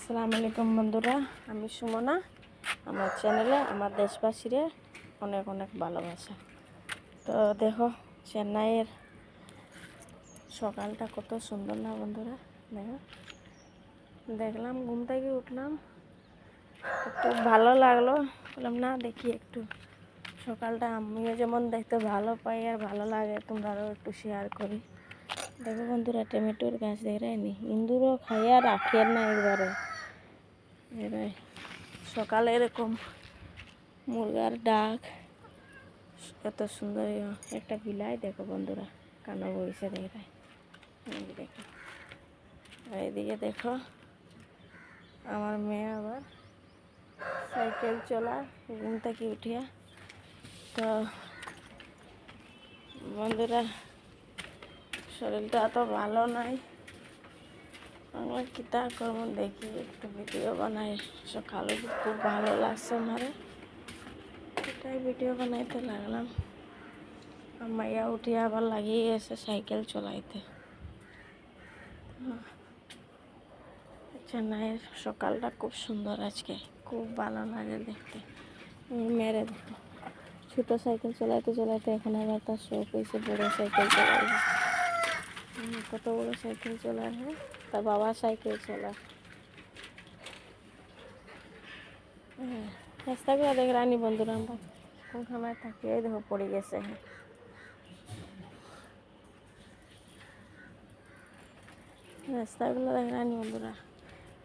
আসসালামু আলাইকুম বন্ধুরা, আমি সুমনা। আমার চ্যানেলে আমার দেশবাসীরে অনেক অনেক ভালোবাসা। তো দেখো চেন্নাইয়ের সকালটা কত সুন্দর না বন্ধুরা। দেখো, দেখলাম ঘুম থেকে উঠলাম, একটু ভালো লাগলো, বললাম না দেখি একটু সকালটা আমিও যেমন দেখতে ভালো পাই আর ভালো লাগে তোমরাও একটু শেয়ার করি। দেখো বন্ধুরা, টমেটোর গাছ দেখায়নি, ইন্দুরও খাইয়া রাখে না একবারে। এরাই সকালে এরকম মুরগার ডাক, এত সুন্দর একটা বিলাই দেখো বন্ধুরা, কানো বইছে দেখায়। দেখো এইদিকে দেখো আমার মেয়ে আবার সাইকেল চলা ঘুম থেকে উঠিয়া। তো বন্ধুরা, শরীরটা এত ভালো নাই, আমার কিতা করবো দেখি একটু ভিডিও বানাই। সকালে খুব ভালো লাগছে আমারে, এটাই ভিডিও বানাইতে লাগলাম। মাইয়া উঠিয়া আবার লাগিয়ে গেছে সাইকেল চলাইতে। চেন্নাইয়ের সকালটা খুব সুন্দর, আজকে খুব ভালো লাগে দেখতে। মেরে দেখো ছোটো সাইকেল চলাইতে চলাইতে এখন আবার তার শখ হয়েছে বড়ো সাইকেল চলাইবে। কত বড়ো সাইকেল চলার, হ্যাঁ তার বাবা সাইকেল চলা। হ্যাঁ রাস্তাগুলো দেখ রানি বন্ধুরা, আমরা কোন সময় থাকি এই দেখো পড়ে গেছে। হ্যাঁ রাস্তাগুলো দেখ রানি বন্ধুরা,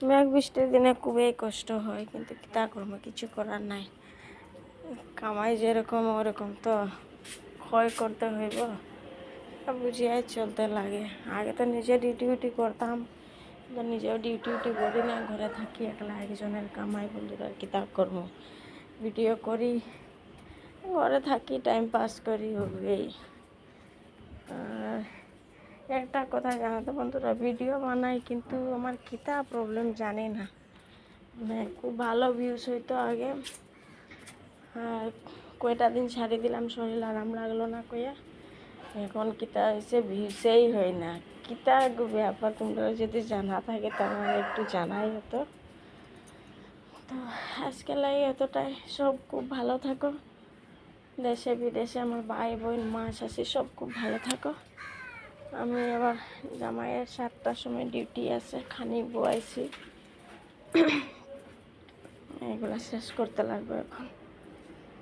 মেঘ বৃষ্টির দিনে খুবই কষ্ট হয়, কিন্তু কিতা করবো, কিছু করার নাই। কামাই যেরকম ওরকম তো ক্ষয় করতে হইব, বুঝিয়ে চলতে লাগে। আগে তো নিজে ডিউটি করতাম, তো নিজেও ডিউটি করি না, ঘরে থাকি একলা, একজনের কামাই বন্ধুরা, কিতা করবো, ভিডিও করি, ঘরে থাকি, টাইম পাস করি, এই। আর একটা কথা জানাতে বন্ধুরা, ভিডিও বানাই কিন্তু আমার কিতা প্রবলেম জানি না, মানে খুব ভালো ভিউজ হইতো আগে, আর কয়টা দিন ছাড়ি দিলাম, শরীর আরাম লাগলো না কইয়া, এখন কিতা হয়েছে ভিউসেই হয় না। কিতা ব্যাপার তোমরা যদি জানা থাকে তাহলে একটু জানাই হতো। তো আজকে লাগে এতটাই, সব খুব ভালো থাকো, দেশে বিদেশে আমার ভাই বোন মা শাশি সব খুব ভালো থাকো। আমি আবার জামাইয়ের 7টার সময় ডিউটি আছে, খানি বোয়াইছি, এগুলো শেষ করতে লাগবে এখন।